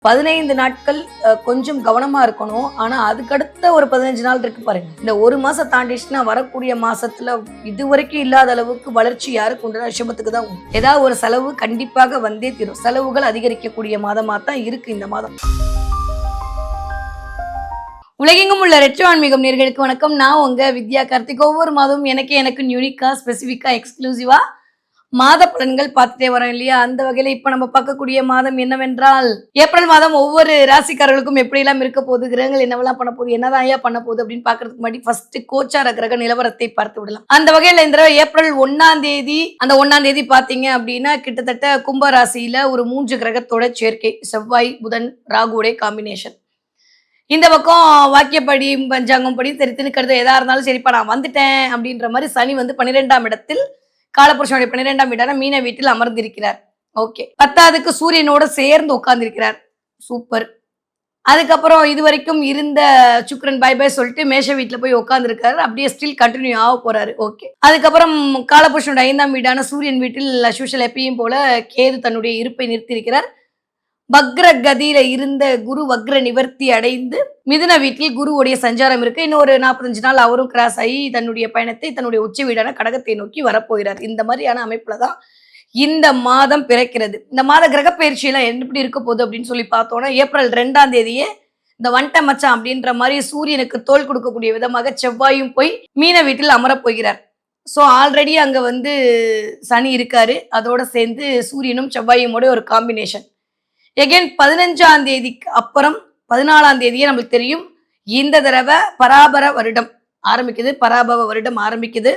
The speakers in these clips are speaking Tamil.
15 நாட்கள் கொஞ்சம் கவனமா இருக்கணும். ஆனா அதுக்கடுத்த ஒரு 15 நாள் இருக்கு பாருங்க. இந்த ஒரு மாசம் தாண்டிச்சுன்னா வரக்கூடிய மாசத்துல இதுவரைக்கும் இல்லாத அளவுக்கு வளர்ச்சி யாருக்கு உண்டுனா ரிஷபத்துக்கு தான் உண்டு. ஏதாவது ஒரு செலவு கண்டிப்பாக வந்தே தீரும். செலவுகள் அதிகரிக்கக்கூடிய மாதமா தான் இருக்கு இந்த மாதம். உலகெங்கும் உள்ள ரெட்ரோ ஆன்மீகம் நேயர்களுக்கு வணக்கம். நான் உங்க வித்யா கார்த்திக். ஒவ்வொரு மாதமும் எனக்கு யூனிக்கா ஸ்பெசிஃபிக்கா எக்ஸ்க்ளூசிவா மாத பலன்கள் பார்த்துட்டே வரோம் இல்லையா? அந்த வகையில இப்ப நம்ம பார்க்கக்கூடிய மாதம் என்னவென்றால் ஏப்ரல் மாதம் ஒவ்வொரு ராசிக்காரர்களுக்கும் எப்படி எல்லாம் இருக்க போகுது, கிரகங்கள் என்னவெல்லாம் பண்ண போகுது, என்னதான் ஐயா பண்ண போகுது அப்படின்னு பாக்குறதுக்கு முன்னாடி ஃபர்ஸ்ட் கோச்சார கிரக நிலவரத்தை பார்த்து விடலாம். அந்த வகையில இந்த ஏப்ரல் 1ஆம் தேதி அந்த 1ஆம் தேதி பாத்தீங்க அப்படின்னா கிட்டத்தட்ட கும்ப ராசியில ஒரு 3 கிரகத்தோட சேர்க்கை, செவ்வாய் புதன் ராகுடைய காம்பினேஷன். இந்த பக்கம் வாக்கியப்படி பஞ்சாங்கம் படி தெரித்துன்னு கருத்து எதா இருந்தாலும் சரிப்பா நான் வந்துட்டேன் அப்படின்ற மாதிரி சனி வந்து 12ஆம் இடத்தில் காலபுருஷனுடைய 12ஆம் வீடான மீன வீட்டில் அமர்ந்திருக்கிறார். ஓகே, 10ஆவதுக்கு சூரியனோட சேர்ந்து உட்கார்ந்திருக்கிறார். சூப்பர். அதுக்கப்புறம் இது வரைக்கும் இருந்த சுக்கிரன் பை பை சொல்லிட்டு மேஷ வீட்டுல போய் உட்கார்ந்துருக்காரு. அப்படியே ஸ்டில் கண்டினியூ ஆக போறாரு. ஓகே, அதுக்கப்புறம் காலபுருஷனுடைய 5ஆம் வீடான சூரியன் வீட்டில் அஸ்யூஷுவல் எப்பயும் போல கேது தன்னுடைய இருப்பை நிறுத்தியிருக்கிறார். வக்ர கதியில இருந்த குரு வக்ர நிவர்த்தி அடைந்து மிதுன வீட்டில் குருவுடைய சஞ்சாரம் இருக்கு. இன்னும் ஒரு 45 நாள் அவரும் கிராஸ் ஆகி தன்னுடைய பயணத்தை தன்னுடைய உச்ச வீடான கடகத்தை நோக்கி வரப்போகிறார். இந்த மாதிரியான அமைப்புல தான் இந்த மாதம் பிறக்கிறது. இந்த மாத கிரக பயிற்சியெல்லாம் எப்படி இருக்க போகுது அப்படின்னு சொல்லி பார்த்தோம்னா ஏப்ரல் 2ஆம் தேதியே இந்த வண்ட மச்சான் அப்படின்ற மாதிரி சூரியனுக்கு தோல் கொடுக்கக்கூடிய விதமாக செவ்வாயும் போய் மீன வீட்டில் அமரப் போகிறார். ஸோ ஆல்ரெடி அங்க வந்து சனி இருக்காரு. அதோட சேர்ந்து சூரியனும் செவ்வாயுமோட ஒரு காம்பினேஷன். எகைன் 15ஆம் தேதிக்கு அப்புறம் 14ஆம் தேதியே நம்மளுக்கு தெரியும் இந்த தடவை பராபர வருடம் ஆரம்பிக்குது. பராபவ வருடம் ஆரம்பிக்குது.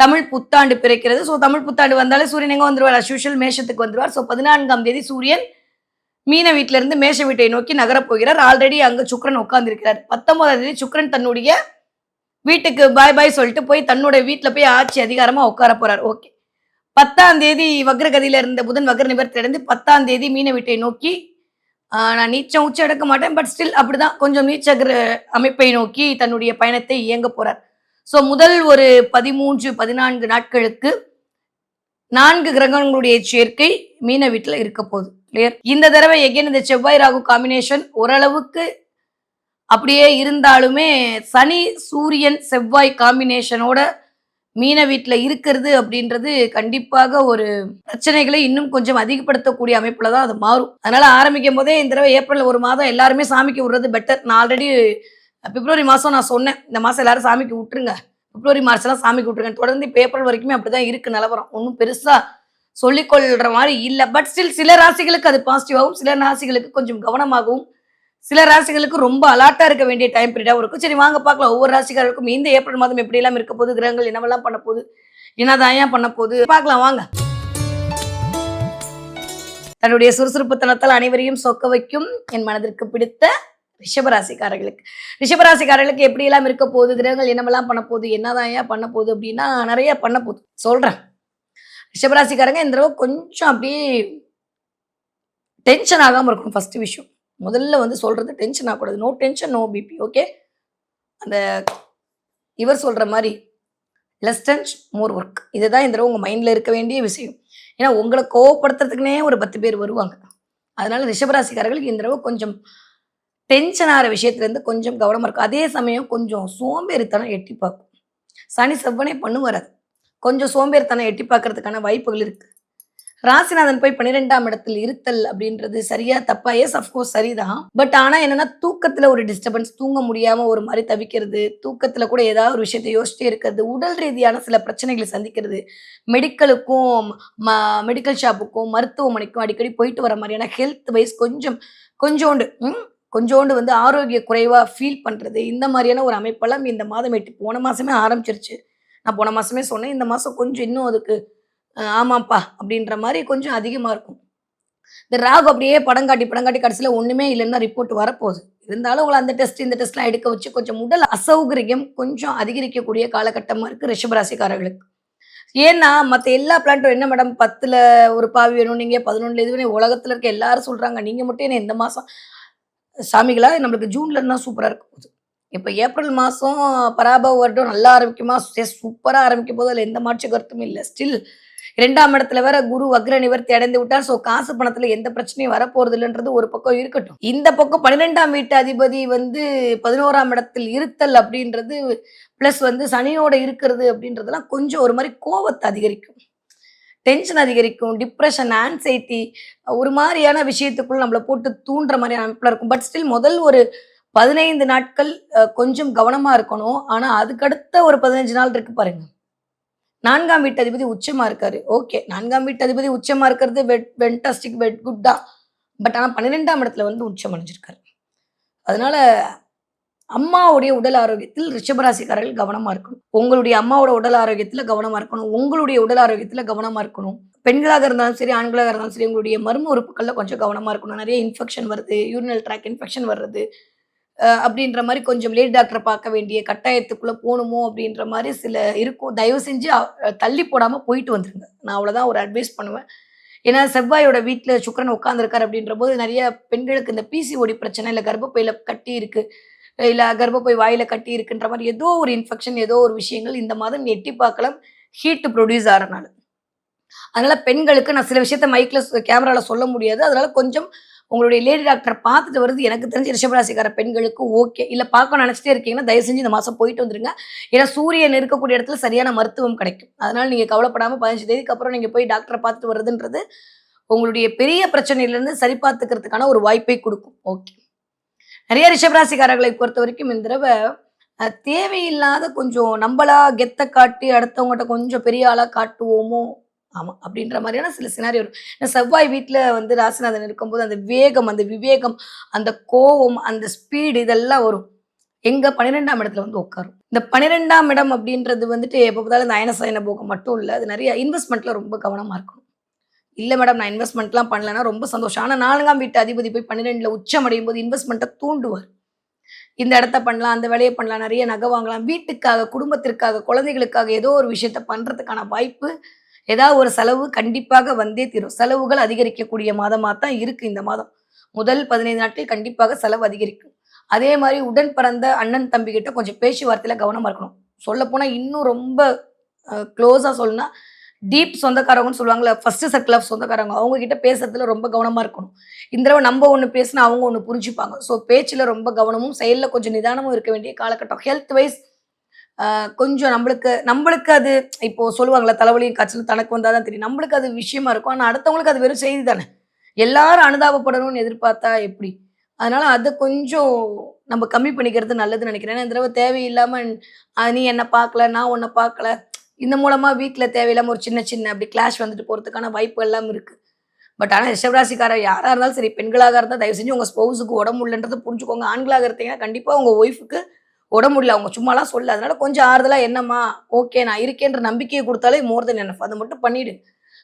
தமிழ் புத்தாண்டு பிறக்கிறது. ஸோ தமிழ் புத்தாண்டு வந்தாலே சூரியன் எங்க வந்துருவார்? அஸ்யூஷுவல் மேஷத்துக்கு வந்துருவார். ஸோ 14ஆம் தேதி சூரியன் மீன வீட்டில இருந்து மேஷ வீட்டை நோக்கி நகரப் போகிறார். ஆல்ரெடி அங்க சுக்கிரன் உட்கார்ந்துருக்கிறார். 19ஆம் தேதி சுக்கிரன் தன்னுடைய வீட்டுக்கு பாய் பாய் சொல்லிட்டு போய் தன்னுடைய வீட்டுல போய் ஆட்சி அதிகாரமா உட்கார போறார். ஓகே, 10ஆம் தேதி வக்ரகதியில இருந்த புதன் வக்ர நிவர்த்தி அடைந்து 10ஆம் தேதி மீன வீட்டை நோக்கி நான் நீச்சம் உச்சம் எடுக்க மாட்டேன், பட் ஸ்டில் அப்படிதான் கொஞ்சம் நீச்சகிற அமைப்பை நோக்கி தன்னுடைய பயணத்தை இயங்க போறார். ஸோ முதல் ஒரு 13-14 நாட்களுக்கு 4 கிரகங்களுடைய சேர்க்கை மீன வீட்டில் இருக்க போகுது. கிளியர். இந்த தடவை எகைன் இந்த செவ்வாய் ராகு காம்பினேஷன் ஓரளவுக்கு அப்படியே இருந்தாலுமே சனி சூரியன் செவ்வாய் காம்பினேஷனோட மீன வீட்டில் இருக்கிறது அப்படின்றது கண்டிப்பாக ஒரு பிரச்சனைகளை இன்னும் கொஞ்சம் அதிகப்படுத்தக்கூடிய அமைப்புல தான் அது மாறும். அதனால ஆரம்பிக்கும் போதே இந்த தடவை ஏப்ரல் ஒரு மாதம் எல்லாருமே சாமிக்கு விடுறது பெட்டர். நான் ஆல்ரெடி பிப்ரவரி மாதம் நான் சொன்னேன் இந்த மாதம் எல்லாரும் சாமிக்கு விட்டுருங்க, பிப்ரவரி மார்ச் எல்லாம் சாமிக்கு விட்டுருங்க. தொடர்ந்து இப்போ ஏப்ரல் வரைக்குமே அப்படிதான் இருக்கு நிலவரம். ஒன்றும் பெருசா சொல்லிக்கொள்ற மாதிரி இல்லை. பட் ஸ்டில் சில ராசிகளுக்கு அது பாசிட்டிவாகவும் சில ராசிகளுக்கு கொஞ்சம் கவனமாகவும் சில ராசிகளுக்கு ரொம்ப அலர்ட்டா இருக்க வேண்டிய டைம் பீரியடாகவும் இருக்கும். சரி வாங்க பார்க்கலாம் ஒவ்வொரு ராசிக்காரருக்கும் இந்த ஏப்ரல் மாதம் எப்படி எல்லாம் இருக்க போகுது, கிரகங்கள் என்னவெல்லாம் பண்ண போகுது, என்னதான் ஏன் பண்ண போகுது பார்க்கலாம் வாங்க. தன்னுடைய சுறுசுறுப்புத்தனத்தால் அனைவரையும் சொக்க வைக்கும் என் மனதிற்கு பிடித்த ரிஷபராசிக்காரர்களுக்கு எப்படி எல்லாம் இருக்க போகுது, கிரகங்கள் என்னவெல்லாம் பண்ண போகுது, என்னதான் ஏன் பண்ண போகுது அப்படின்னா நிறைய பண்ண போகுது சொல்றேன். ரிஷபராசிக்காரங்க இந்த தடவை கொஞ்சம் அப்படியே டென்ஷன் ஆகாம இருக்கணும். ஃபர்ஸ்ட் விஷயம் முதல்ல வந்து சொல்றது டென்ஷன் ஆகக்கூடாது. No tension no BP. Okay, அந்த இவர் சொல்ற மாதிரி லெஸ் டென்ஷன் மோர் ஒர்க், இதுதான் இந்த தடவை உங்க மைண்ட்ல இருக்க வேண்டிய விஷயம். ஏன்னா உங்களை கோவப்படுத்துறதுக்குனே ஒரு 10 பேர் வருவாங்க. அதனால ரிஷபராசிக்காரர்களுக்கு இந்த தடவை கொஞ்சம் டென்ஷன் ஆகிற விஷயத்துல இருந்து கொஞ்சம் கவனமா இருக்கும். அதே சமயம் கொஞ்சம் சோம்பேறித்தனம் எட்டி பார்க்கும். சனி செவ்வனே பண்ணுவார். கொஞ்சம் சோம்பேறித்தனம் எட்டி பார்க்கறதுக்கான வாய்ப்புகள் இருக்கு. ராசிநாதன் போய் 12ஆம் இடத்தில் இருத்தல் அப்படின்றது சரியா தப்பா? எஸ் அஃப்கோர்ஸ் சரிதான். பட் ஆனா என்னன்னா தூக்கத்துல ஒரு டிஸ்டர்பன்ஸ், தூங்க முடியாம ஒரு மாதிரி தவிக்கிறது, தூக்கத்துல கூட ஏதாவது ஒரு விஷயத்தை யோசிச்சுட்டே இருக்கிறது, உடல் ரீதியான சில பிரச்சனைகளை சந்திக்கிறது, மெடிக்கலுக்கும் மெடிக்கல் ஷாப்புக்கும் மருத்துவமனைக்கும் அடிக்கடி போயிட்டு வர மாதிரியான ஹெல்த் வைஸ் கொஞ்சோண்டு வந்து ஆரோக்கிய குறைவா ஃபீல் பண்றது, இந்த மாதிரியான ஒரு அமைப்பெல்லாம் இந்த மாதம் போன மாசமே ஆரம்பிச்சிருச்சு. நான் போன மாசமே சொன்னேன் இந்த மாசம் கொஞ்சம் இன்னும் அதுக்கு ஆமாப்பா அப்படின்ற மாதிரி கொஞ்சம் அதிகமா இருக்கும். இந்த ராகு அப்படியே படங்காட்டி கடைசியில ஒண்ணுமே இல்லைன்னா ரிப்போர்ட் வரப்போகுது. இருந்தாலும் உங்களை அந்த டெஸ்ட் இந்த டெஸ்ட்லாம் எடுக்க வச்சு கொஞ்சம் உடல் அசௌகரியம் கொஞ்சம் அதிகரிக்கக்கூடிய காலகட்டமா இருக்கு ரிஷபராசிக்காரர்களுக்கு. ஏன்னா மற்ற எல்லா பிளான்ட்டும் என்ன மேடம் 10ல் ஒரு பாவி வேணும், நீங்க 11ல் இதுவே உலகத்துல இருக்க எல்லாரும் சொல்றாங்க, நீங்க மட்டும் என்ன இந்த மாசம் சாமிகளா நம்மளுக்கு ஜூன்ல இருந்தா சூப்பரா இருக்க போகுது. இப்ப ஏப்ரல் மாசம் பராபவ வருடம் நல்லா ஆரம்பிக்குமா? சூப்பரா ஆரம்பிக்கும் போது அதுல எந்த மாற்று கருத்தும் இல்லை. ஸ்டில் 2ஆம் இடத்துல வேற குரு வக்ர நிவர்த்தி அடைந்து விட்டார். ஸோ காசு பணத்துல எந்த பிரச்சனையும் வரப்போறது இல்லைன்றது ஒரு பக்கம் இருக்கட்டும். இந்த பக்கம் 12ஆம் வீட்டு அதிபதி வந்து 11ஆம் இடத்தில் இருத்தல் அப்படின்றது பிளஸ் வந்து சனியோட இருக்கிறது அப்படின்றதெல்லாம் கொஞ்சம் ஒரு மாரி கோவத்த அதிகரிக்கும். டென்ஷன் அதிகரிக்கும். டிப்ரஷன், ஆங்ஸைட்டி ஒரு மாரியான விஷயத்துக்குள்ள நம்மள போட்டு தூண்டுற மாரியான அமைப்புல இருக்கும். பட் ஸ்டில் முதல் ஒரு 15 நாட்கள் கொஞ்சம் கவனமா இருக்கணும். ஆனா அதுக்கடுத்த ஒரு 15 நாள் இருக்கு பாருங்க. 4ஆம் வீட்டு அதிபதி உச்சமா இருக்காரு. ஓகே. 4ஆம் வீட்டு அதிபதி உச்சமா இருக்கிறது வென்டாஸ்டிக் குட் தான். பட் ஆனா 12ஆம் இடத்துல வந்து உச்சம் அடைஞ்சிருக்காரு. அதனால அம்மாவுடைய உடல் ஆரோக்கியத்தில் ரிஷபராசிக்காரர்கள் கவனமா இருக்கணும். உங்களுடைய அம்மாவோட உடல் ஆரோக்கியத்துல கவனமா இருக்கணும். உங்களுடைய உடல் ஆரோக்கியத்துல கவனமா இருக்கணும். பெண்களாக இருந்தாலும் சரி, ஆண்களாக இருந்தாலும் சரி, உங்களுடைய மர்ம உறுப்புகள்ல கொஞ்சம் கவனமா இருக்கணும். நெறைய இன்ஃபெக்ஷன் வருது, யூரினல் ட்ராக் இன்ஃபெக்ஷன் வர்றது, அப்படின்ற மாரி கொஞ்சம் லேடி டாக்டர பார்க்க வேண்டிய கட்டாயத்துக்குள்ள போணுமோ அப்படின்ற மாரி சில இருக்கும். தயவு செஞ்சு தள்ளி போடாம போயிட்டு வந்துருங்க. நான் அவ்வளோதான் ஒரு அட்வைஸ் பண்ணுவேன். ஏன்னா செவ்வாயோட வீட்ல சுக்கிரன் உட்கார்ந்திருக்காரு அப்படின்றபோது நெறைய பெண்களுக்கு இந்த பிசிஓடி பிரச்சனை, இல்ல கர்ப்பப்பையில கட்டி இருக்கு. இல்ல கர்ப்பப்பை வாயில கட்டி இருக்குன்ற மாரி ஏதோ ஒரு இன்ஃபெக்ஷன், ஏதோ ஒரு விஷயங்கள் இந்த மாதம் எட்டி பார்க்கலாம். ஹீட் புரொடியூஸ் ஆறனால. அதனால பெண்களுக்கு நான் சில விஷயத்த மைக்ல கேமரால சொல்ல முடியாது. அதனால கொஞ்சம் உங்களுடைய லேடி டாக்டர பார்த்துட்டு வரது எனக்கு தெரிஞ்சு ரிஷபராசிக்கார பெண்களுக்கு ஓகே. இல்ல பார்க்கணும்னு நெனச்சிட்டே இருக்கீங்கன்னா, தயவு செஞ்சு இந்த மாசம் போயிட்டு வந்துருங்க. ஏன்னா சூரியன் இருக்கக்கூடிய இடத்துல சரியான மருத்துவம் கிடைக்கும். அதனால நீங்க கவலைப்படாம 15 தேதிக்கு அப்புறம் நீங்க போய் டாக்டர பார்த்துட்டு வரதுன்றது, உங்களுடைய பெரிய பிரச்சனையிலிருந்து சரி பார்த்துக்கிறதுக்கான ஒரு வாய்ப்பை குடுக்கும். ஓகே. நெறைய ரிஷபராசிக்காரர்களை பொறுத்தவரைக்கும் இந்த தடவ தேவையில்லாத கொஞ்சம் நம்பளா கெத்த காட்டி அடுத்தவங்கட்ட கொஞ்சம் பெரிய ஆளா காட்டுவோமோ! ஆமா. அப்படின்ற மாரியான சில சினாரியோ வரும். ஏன்னா செவ்வாய் வீட்ல வந்து ராசிநாதன் இருக்கும்போது அந்த வேகம், அந்த விவேகம், அந்த கோவம், அந்த ஸ்பீடு இதெல்லாம் வரும். எங்க 12ஆம் இடத்துல வந்து உட்காரும். இந்த 12ஆம் இடம் அப்படின்றது வந்துட்டு எப்ப பார்த்தாலும் இந்த அயன சயன போகம் மட்டும் இல்ல. அது நெறைய இன்வெஸ்ட்மென்ட்ல ரொம்ப கவனமா இருக்கணும். இல்ல மேடம் நான் இன்வெஸ்ட்மென்ட்லாம் பண்ணலன்னா ரொம்ப சந்தோஷம். ஆனா 4ஆம் வீட்டு அதிபதி போய் 12ல உச்சம் அடையும்போது இன்வெஸ்ட்மென்ட்ட தூண்டுவார். இந்த இடத்த பண்ணலாம், அந்த வேலைய பண்ணலாம், நெறைய நகை வாங்கலாம். வீட்டுக்காக, குடும்பத்திற்காக, குழந்தைகளுக்காக ஏதோ ஒரு விஷயத்த பண்றதுக்கான வாய்ப்பு, ஏதாவது ஒரு செலவு கண்டிப்பாக வந்தே தீரும். செலவுகள் அதிகரிக்கக்கூடிய மாதமா தான் இருக்கு இந்த மாதம். முதல் 15 நாட்கள் கண்டிப்பாக செலவு அதிகரிக்கும். அதே மாரி உடன் பிறந்த அண்ணன், தம்பி கிட்ட கொஞ்சம் பேச்சுவார்த்தையில கவனமா இருக்கணும். சொல்லப்போனா இன்னும் ரொம்ப க்ளோஸா சொல்லணும்னா, டீப் சொந்தக்காரவங்கன்னு சொல்லுவாங்கல்ல, ஃபர்ஸ்ட் சர்க்கிள் ஆஃப் சொந்தக்காரங்க. அவங்க கிட்ட பேசுறதுல ரொம்ப கவனமா இருக்கணும். இந்த தடவ நம்ப ஒண்ணு பேசினா அவங்க ஒண்ணு புரிஞ்சுப்பாங்க. ஸோ பேச்சுல ரொம்ப கவனமும், செயல்ல கொஞ்சம் நிதானமும் இருக்க வேண்டிய காலகட்டம். ஹெல்த் வைஸ் கொஞ்சம் நம்பளுக்கு நம்பளுக்கு அது இப்போ சொல்லுவாங்கல்ல, தலைவலியும், காய்ச்சலும் தனக்கு வந்தா தான் தெரியும். நம்பளுக்கு அது விஷயமா இருக்கும். ஆனா அடுத்தவங்களுக்கு அது வெறும் செய்தி தானே. எல்லாரும் அனுதாபப்படணும்னு எதிர்பார்த்தா எப்படி? அதனால அத கொஞ்சம் நம்ம கம்மி பண்ணிக்கிறது நல்லதுன்னு நெனைக்கிறேன். ஏன்னா இந்த தடவ தேவையில்லாம நீ என்ன பார்க்கல, நான் உன்ன பார்க்கல. இந்த மூலமா வீட்ல தேவையில்லாம ஒரு சின்ன சின்ன அப்படி கிளாஷ் வந்துட்டு போறதுக்கான வாய்ப்பு எல்லாம் இருக்கு. பட் ஆனா ரிஷபராசிக்காரர் யாரா இருந்தாலும் சரி, பெண்களாக இருந்தா தயவு செஞ்சு உங்க ஸ்பௌஸுக்கு உடம்பு முடியலன்றத புரிஞ்சுக்கோங்க. ஆண்களாக இருந்தீங்கன்னா கண்டிப்பா உங்க ஒய்ஃப்க்கு உடம்பு முடியல. அவங்க சும்மாலாம் சொல்லல. அதனால கொஞ்சம் ஆறுதலா என்னம்மா, ஓகே நான் இருக்கேன்ற நம்பிக்கைய குடுத்தாலே மோர் தென் எனஃப். அத மட்டும் பண்ணிடு.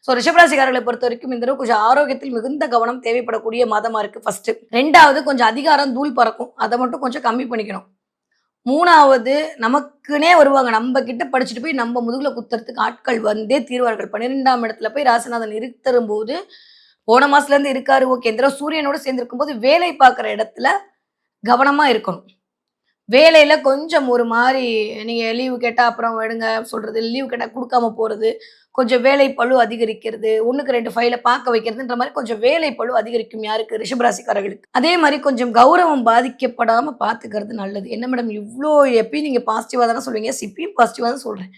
ஸோ ரிஷபராசிக்காரர்களை பொறுத்தவரைக்கும் இந்த தடவ கொஞ்சம் ஆரோக்கியத்தில் மிகுந்த கவனம் தேவைப்படக்கூடிய மாதமா இருக்கு ஃபர்ஸ்ட்டு. 2வது கொஞ்சம் அதிகாரம் தூள் பறக்கும். அத மட்டும் கொஞ்சம் கம்மி பண்ணிக்கணும். 3வது நமக்குன்னே வருவாங்க. நம்ம கிட்ட படிச்சுட்டு போய் நம்ம முதுகுல குத்துறதுக்கு ஆட்கள் வந்தே தீருவார்கள். 12ஆம் இடத்துல போய் ராசிநாதன் இருத்தரும்போது, போன மாசத்துலருந்து இருக்காரு ஓகே. இந்த தடவ சூரியனோட சேர்ந்து இருக்கும்போது வேலை பார்க்குற இடத்துல கவனமா இருக்கணும். வேலையில கொஞ்சம் ஒரு மாரி நீங்க லீவு கேட்டா அப்புறம் எடுங்க சொல்றது, லீவ் கேட்டா குடுக்காம போறது, கொஞ்சம் வேலை பளு அதிகரிக்கிறது, 1க்கு 2 ஃபைல பார்க்க வைக்கிறதுன்ற மாரி கொஞ்சம் வேலை பளு அதிகரிக்கும் யாருக்கு? ரிஷபராசிக்காரர்களுக்கு. அதே மாரி கொஞ்சம் கௌரவம் பாதிக்கப்படாம பார்த்துக்கிறது நல்லது. என்ன மேடம் இவ்ளோ எப்பயும் நீங்க பாசிட்டிவா தானே சொல்லுவீங்க. எஸ் இப்பயும் பாசிட்டிவா தான் சொல்றேன்.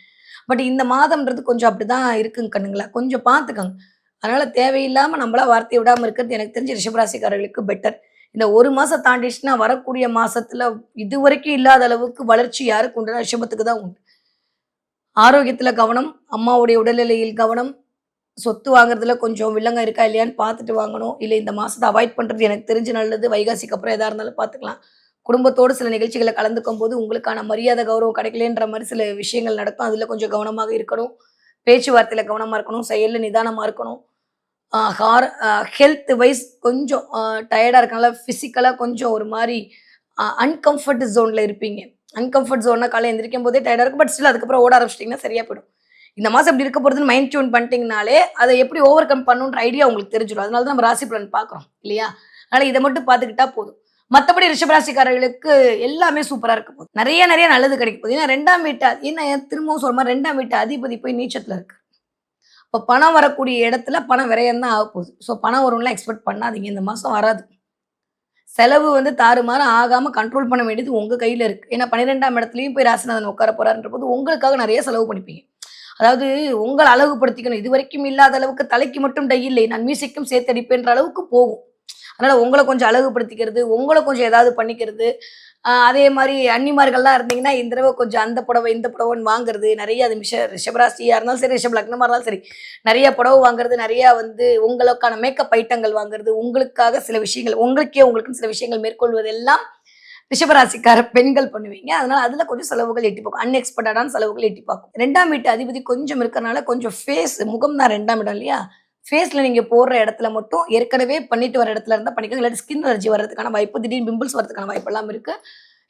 பட் இந்த மாதம்ன்றது கொஞ்சம் அப்படிதான் இருக்குங்க கண்ணுங்களா. கொஞ்சம் பார்த்துக்கங்க. அதனால தேவையில்லாம நம்மளா வார்த்தைய விடாம இருக்கிறது எனக்கு தெரிஞ்சு ரிஷபராசிக்காரர்களுக்கு பெட்டர். இந்த 1 மாசம் தாண்டிடுச்சுன்னா, வரக்கூடிய மாசத்துல இதுவரைக்கும் இல்லாத அளவுக்கு வளர்ச்சி யாருக்கு உண்டுன்னா, ரிஷபத்துக்கு தான் உண்டு. ஆரோக்கியத்துல கவனம், அம்மாவுடைய உடல்நிலையில் கவனம், சொத்து வாங்குறதுல கொஞ்சம் வில்லங்கம் இருக்கா இல்லையான்னு பார்த்துட்டு வாங்கணும். இல்ல இந்த மாசத்த அவாய்ட் பண்றது எனக்கு தெரிஞ்சு நல்லது. வைகாசிக்கு அப்புறம் எதா இருந்தாலும் பார்த்துக்கலாம். குடும்பத்தோடு சில நிகழ்ச்சிகள்ல கலந்துக்கும்போது, உங்களுக்கான மரியாதை, கௌரவம் கிடைக்கலன்ற மாரி சில விஷயங்கள் நடக்கும். அதுல கொஞ்சம் கவனமாக இருக்கணும். பேச்சுவார்த்தையில கவனமா இருக்கணும். செயல்ல நிதானமா இருக்கணும். அ ஹார் ஹெல்த் வைஸ் கொஞ்சம் டயர்டா இருக்கனால ஃபிசிக்கலா கொஞ்சம் ஒரு மாரி அன்கம்ஃபர்ட் ஜோன்ல இருப்பீங்க. அன்கம்ஃபர்ட் ஜோன்னா காலைல எந்திரிக்கும் போதே டயர்டா இருக்கும். பட் ஸ்டில் அதுக்கப்புறம் ஓட ஆரம்பிச்சிட்டீங்கன்னா சரியா போயிடும். இந்த மாசம் இப்படி இருக்க போறதுன்னு மைண்ட் டியூன் பண்ணிட்டீங்கனாலே, அத எப்படி ஓவர் கம் பண்ணணுன்ற ஐடியா உங்களுக்கு தெரிஞ்சிரும். அதனால தான் நம்ம ராசி பலன் பார்க்குறோம் இல்லையா? அதனால இத மட்டும் பார்த்துக்கிட்டா போதும். மத்தபடி ரிஷபராசிக்காரர்களுக்கு எல்லாமே சூப்பரா இருக்க போகுது. நெறைய நெறைய நல்லது கிடைக்க போகுது. ஏன்னா 2ஆம் வீட்டு என்ன திரும்பவும் சொல்ற மாரி 2ஆம் வீட்டு அதிபதி போய் நீச்சத்துல இருக்கு. இப்போ பணம் வரக்கூடிய இடத்துல பணம் விரயம் தான் ஆகப்போகுது. ஸோ பணம் வரும்லாம் எக்ஸ்பெக்ட் பண்ணாதீங்க. இந்த மாசம் வராது. செலவு வந்து தாறுமாறு ஆகாம கண்ட்ரோல் பண்ண வேண்டியது உங்க கையில இருக்கு. ஏன்னா 12ஆம் இடத்துலயும் போய் ராசிநாதன் உட்கார போறாருன்றபோது, உங்களுக்காக நெறைய செலவு பண்ணிப்பீங்க. அதாவது உங்கள அழகுபடுத்திக்கணும். இதுவரைக்கும் இல்லாத அளவுக்கு தலைக்கு மட்டும் டை இல்லை. நான் மீசைக்கும் சேர்த்து அடிப்பேன்ற அளவுக்கு போகும். அதனால உங்கள கொஞ்சம் அழகுபடுத்திக்கிறது, உங்கள கொஞ்சம் ஏதாவது பண்ணிக்கிறது, அதே மாரி அண்ணிமார்கள்லாம் இருந்தீங்கன்னா, இந்த தடவ கொஞ்சம் அந்த புடவ, இந்த புடவன்னு வாங்குறது, நெறைய அது ரிஷபராசியா இருந்தாலும் சரி, ரிஷப லக்னமா இருந்தாலும் சரி, நெறைய புடவ வாங்குறது, நெறையா வந்து உங்களுக்கான மேக்கப் ஐட்டங்கள் வாங்குறது, உங்களுக்காக சில விஷயங்கள் உங்களுக்குன்னு சில விஷயங்கள் மேற்கொள்வது எல்லாம் ரிஷபராசிக்கார பெண்கள் பண்ணுவீங்க. அதனால அதுல கொஞ்சம் செலவுகள் எட்டி பார்க்கும். அன்எக்ஸ்பெக்டடான செலவுகள் எட்டி பார்க்கும். 2ஆம் வீட்டு அதிபதி கொஞ்சம் இருக்கறனால கொஞ்சம் முகம் தான் 2ஆம் இடம் இல்லையா? ஃபேஸ்ல நீங்க போடுற இடத்துல மட்டும் ஏற்கனவே பண்ணிட்டு வர இடத்துல இருந்தா பண்ணிக்கோங்க. இல்லாட்டி ஸ்கின் அலர்ஜி வர்றதுக்கான வாய்ப்பு, திடீர்னு பிம்பிள்ஸ் வரதுக்கான வாய்ப்பெல்லாம் இருக்கு.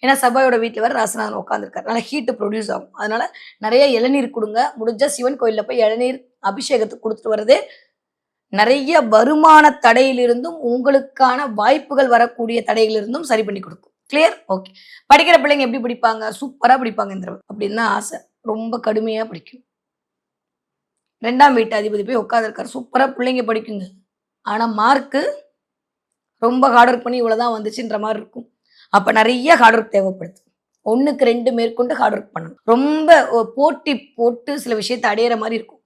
ஏன்னா செவ்வாயோட வீட்ல வேற ராசிநாதன் உட்கார்ந்திருக்காரு. அதனால ஹீட் ப்ரொடியூஸ் ஆகும். அதனால நெறைய இளநீர் குடுங்க. முடிஞ்சா சிவன் கோயில்ல போய் இளநீர் அபிஷேகத்துக்கு குடுத்துட்டு வரது, நெறைய வருமான தடையிலிருந்தும், உங்களுக்கான வாய்ப்புகள் வரக்கூடிய தடையிலிருந்தும் சரி பண்ணி குடுக்கும். கிளியர்? ஓகே. படிக்கிற பிள்ளைங்க எப்படி படிப்பாங்க? சூப்பரா படிப்பாங்க இந்த தடவ. அப்படின்னு தான் ஆசை. ரொம்ப கடுமையா படிக்கும். 2ஆம் வீட்டு அதிபதி போய் உட்கார்ந்திருக்காரு. சூப்பரா பிள்ளைங்க படிக்குங்க. ஆனா மார்க்கு ரொம்ப ஹார்ட் ஒர்க் பண்ணி இவ்வளோ தான் வந்துச்சுன்ற மாரி இருக்கும். அப்ப நெறைய ஹார்ட் ஒர்க் தேவைப்படுது. 1க்கு 2 மேற்கொண்டு ஹார்ட் ஒர்க் பண்ணணும். ரொம்ப போட்டி போட்டு சில விஷயத்த அடையிற மாரி இருக்கும்.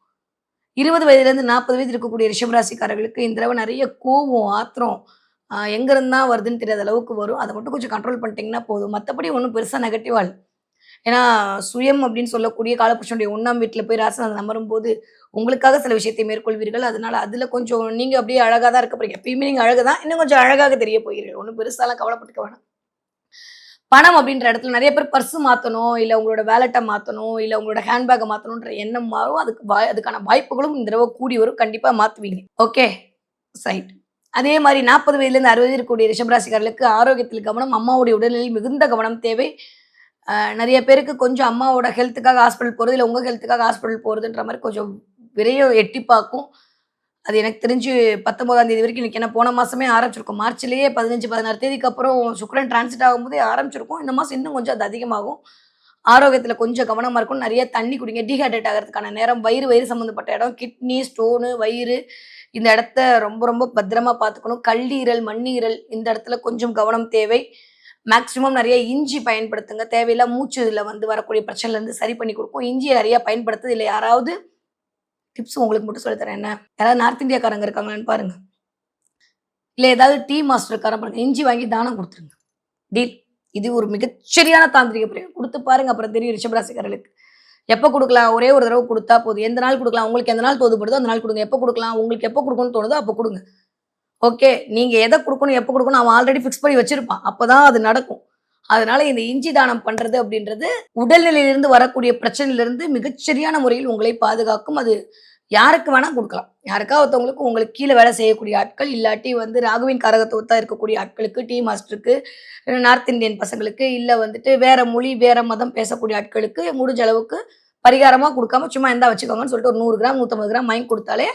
20 வயதிலேருந்து 40 வயது இருக்கக்கூடிய ரிஷபராசிக்காரர்களுக்கு இந்த தடவ நெறைய கோவம், ஆத்திரம் எங்கேருந்து தான் வருதுன்னு தெரியாத அளவுக்கு வரும். அத மட்டும் கொஞ்சம் கண்ட்ரோல் பண்ணிட்டீங்கன்னா போதும். மத்தபடி ஒண்ணும் பெருசா நெகட்டிவா இல்ல. ஏன்னா, சுயம் அப்படின்னு சொல்லக்கூடிய காலபுருஷனுடைய 1ஆம் வீட்ல போய் ராசிநாதன் அமரும்போது, உங்களுக்காக சில விஷயத்தை மேற்கொள்வீர்கள். அதனால அதுல கொஞ்சம் நீங்க அப்படியே அழகா தான் இருக்க போறீங்க. எப்பயுமே நீங்க அழகு தான். இன்னும் கொஞ்சம் அழகாக தெரிய போகிறீர்கள். ஒண்ணும் பெருசாலாம் கவலைப்பட்டுக்க வேணாம். பணம் அப்படின்ற இடத்துல நெறைய பேர் பர்ஸ் மாத்தணும், இல்ல உங்களோட வாலெட்ட மாத்தணும், இல்ல உங்களோட ஹேண்ட் பேக்க மாத்தணுன்ற எண்ணம் மாறும். அதுக்கான வாய்ப்புகளும் இந்த தடவ கூடி வரும். கண்டிப்பா மாத்துவீங்க. ஓகே. ரைட். அதே மாரி 40 வயதிலேருந்து 60 வயது இருக்கக்கூடிய ரிஷபராசிக்காரர்களுக்கு ஆரோக்கியத்தில் கவனம், அம்மாவுடைய உடல்நிலையில் மிகுந்த கவனம் தேவை. நெறைய பேருக்கு கொஞ்சம் அம்மாவோட ஹெல்த்துக்காக ஹாஸ்பிட்டல் போறது, இல்ல உங்க ஹெல்த்துக்காக ஹாஸ்பிட்டல் போறதுன்ற மாரி கொஞ்சம் விரயம் எட்டி பாக்கும். அது எனக்கு தெரிஞ்சு 19ஆம் தேதி வரைக்கும் இன்னைக்கு ஏன்னா போன மாசமே ஆரம்பிச்சிருக்கும். மார்ச்லயே 15, 16 தேதிக்கு அப்புறம் சுக்கிரன் டிரான்சிட் ஆகும்போதே ஆரம்பிச்சிருக்கும். இந்த மாசம் இன்னும் கொஞ்சம் அது அதிகமாகும். ஆரோக்கியத்துல கொஞ்சம் கவனமா இருக்கணும். நெறைய தண்ணி குடிங்க. டீஹைட்ரேட் ஆகறதுக்கான நேரம் வயிறு வயிறு சம்மந்தப்பட்ட இடம், கிட்னி, ஸ்டோனு, வயிறு இந்த இடத்த ரொம்ப ரொம்ப பத்திரமா பார்த்துக்கணும். கல்லீரல், மண்ணீரல் இந்த இடத்துல கொஞ்சம் கவனம் தேவை. மேக்ஸிமம் நெறைய இஞ்சி பயன்படுத்துங்க. தேவையில்லா மூச்சுல வந்து வரக்கூடிய பிரச்சனைலருந்து சரி பண்ணி குடுக்கும். இஞ்சிய நெறைய பயன்படுத்து. இதுல யாராவது டிப்ஸ் உங்களுக்கு மட்டும் சொல்லி தரேன் என்ன? யாராவது நார்த் இந்தியாக்காரங்க இருக்காங்களான்னு பாருங்க. இல்ல ஏதாவது டீ மாஸ்டர் இருக்காரா பாருங்க. இஞ்சி வாங்கி தானம் குடுத்துருங்க. டீல். இது ஒரு மிகச்சரியான தாந்திரிக பிரயோகம். குடுத்து பாருங்க. அப்புறம் தெரியும் ரிஷபராசிக்காரர்களுக்கு. எப்ப குடுக்கலாம்? ஒரே ஒரு தடவ குடுத்தா போதும். எந்த நாள் குடுக்கலாம்? உங்களுக்கு எந்த நாள் தோதுப்படுதோ அந்த நாள் குடுங்க. எப்ப குடுக்கலாம்? உங்களுக்கு எப்ப குடுக்கணும்னு தோணுதோ அப்ப குடுங்க. ஓகே. நீங்க எத குடுக்கணும், எப்ப குடுக்கணும் அவன் ஆல்ரெடி ஃபிக்ஸ் பண்ணி வச்சிருப்பான். அப்பதான் அது நடக்கும். அதனால இந்த இஞ்சி தானம் பண்றது அப்படின்றது, உடல்நிலையிலிருந்து வரக்கூடிய பிரச்சனையிலிருந்து மிகச்சரியான முறையில் உங்களை பாதுகாக்கும். அது யாருக்கு வேணா குடுக்கலாம். யாருக்கா ஒருத்தவங்களுக்கு உங்களுக்கு கீழ வேலை செய்யக்கூடிய ஆட்கள், இல்லாட்டி வந்து ராகுவின் காரகத்துவத்தா இருக்கக்கூடிய ஆட்களுக்கு, டீ மாஸ்டருக்கு, நார்த் இந்தியன் பசங்களுக்கு, இல்ல வந்துட்டு வேற மொழி, வேற மதம் பேசக்கூடிய ஆட்களுக்கு முடிஞ்ச அளவுக்கு பரிகாரமா குடுக்காம, சும்மா இந்தா வச்சுக்கோங்கன்னு சொல்லிட்டு ஒரு 100 கிராம், 150 கிராம் வாங்கி குடுத்தாலே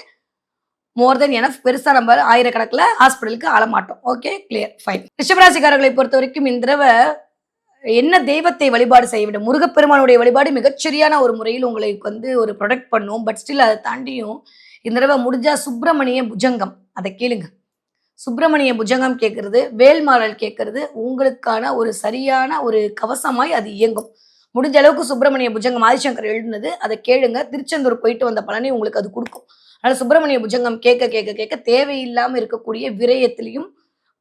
மோர் தென் எனஃப். பெருசா நம்ம ஆயிரக்கணக்குல ஹாஸ்பிட்டலுக்கு அழமாட்டோம். Okay, clear, fine. ரிஷபராசிக்காரர்களை பொறுத்தவரைக்கும் இந்த தடவ என்ன தெய்வத்தை வழிபாடு செய்ய வேண்டும்? முருகப்பெருமானுடைய வழிபாடு மிகச்சரியான ஒரு முறையில் உங்களுக்கு வந்து ஒரு புரொடெக்ட் பண்ணும். பட் ஸ்டில் அத தாண்டியும் இந்த தடவ முடிஞ்சா சுப்பிரமணிய புஜங்கம் அத கேளுங்க. சுப்பிரமணிய புஜங்கம் கேட்கறது, வேல்மாறல் கேட்கறது உங்களுக்கான ஒரு சரியான ஒரு கவசமாய் அது இயங்கும். முடிஞ்ச அளவுக்கு சுப்பிரமணிய புஜங்கம் ஆதிசங்கர் எழுதுனது. அத கேளுங்க. திருச்செந்தூர் போயிட்டு வந்த பலனை உங்களுக்கு அது குடுக்கும். அதனால சுப்பிரமணிய புஜங்கம் கேட்க கேட்க கேட்க தேவையில்லாம இருக்கக்கூடிய விரயத்திலயும்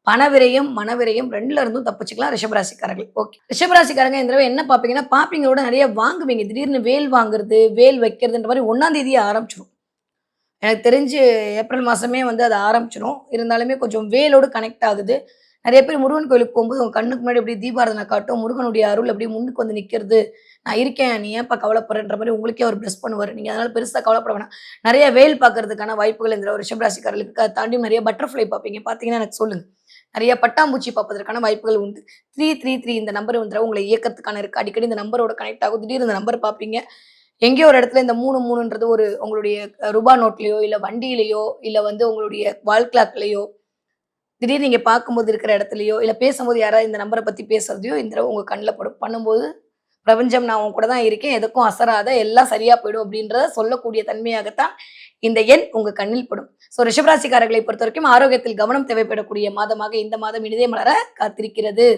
பண விரயம், மன விரயம் 2ல இருந்தும் தப்பிச்சுக்கலாம் ரிஷபராசிக்காரர்கள். ஓகே. ரிஷபராசிக்காரங்க இந்த தடவ என்ன பார்ப்பீங்கன்னா, பார்ப்பீங்களோட நெறைய வாங்குவீங்க. திடீர்னு வேல் வாங்குறது, வேல் வைக்கிறதுன்ற மாரி 1ஆம் தேதியே ஆரம்பிச்சுரும். எனக்கு தெரிஞ்சு ஏப்ரல் மாசமே வந்து அது ஆரம்பிச்சுரும். இருந்தாலுமே கொஞ்சம் வேலோடு கனெக்ட் ஆகுது. நெறைய பேர் முருகன் கோயிலுக்கு போம்போது உங்க கண்ணுக்கு முன்னாடி அப்படியே தீபாராதனை காட்டும். முருகனுடைய அருள் அப்படியே முன்னுக்கு வந்து நிக்கிறது. நான் இருக்கேன். நீ ஏன்பா கவலைப்படுறன்ற மாரி உங்களுக்கே அவர் பிளெஸ் பண்ணுவாரு. நீங்க அதனால பெருசா கவலைப்பட வேணாம். நெறைய வேல் பார்க்கறதுக்கான வாய்ப்புகள் இந்த தடவ ரிஷபராசிக்காரர்களுக்கு. அத தாண்டியும் நெறைய பட்டர்ஃப்ளை பார்ப்பீங்க. பார்த்தீங்கன்னா எனக்கு சொல்லுங்க. நெறைய பட்டாம்பூச்சி பார்ப்பதற்கான வாய்ப்புகள் உண்டு. 333 இந்த நம்பர் இந்த தடவ உங்கள இயக்கத்துக்கான இருக்கு. அடிக்கடி இந்த நம்பரோட கனெக்ட் ஆகும். திடீர்னு இந்த நம்பர் பார்ப்பீங்க. எங்கேயோ ஒரு இடத்துல இந்த 33ன்றது ஒரு உங்களுடைய ரூபா நோட்லயோ, இல்ல வண்டியிலயோ, இல்ல வந்து உங்களுடைய வால் கிளாக்லயோ, திடீர்னு நீங்க பார்க்கும்போது இருக்கிற இடத்துலயோ, இல்ல பேசும்போது யாராவது இந்த நம்பர பத்தி பேசுறதையோ இந்த தடவ உங்க கண்ல படும். பண்ணும்போது பிரபஞ்சம் நான் உன் கூட தான் இருக்கேன், எதுக்கும் அசராத, எல்லாம் சரியா போயிடும் அப்படின்றத சொல்லக்கூடிய தன்மையாகத்தான் இந்த எண் உங்க கண்ணில் படும். ஸோ ரிஷபராசிக்காரர்களை பொறுத்தவரைக்கும் ஆரோக்கியத்தில் கவனம் தேவைப்படக்கூடிய மாதமாக இந்த மாதம் இனிதே மலர காத்திருக்கிறது.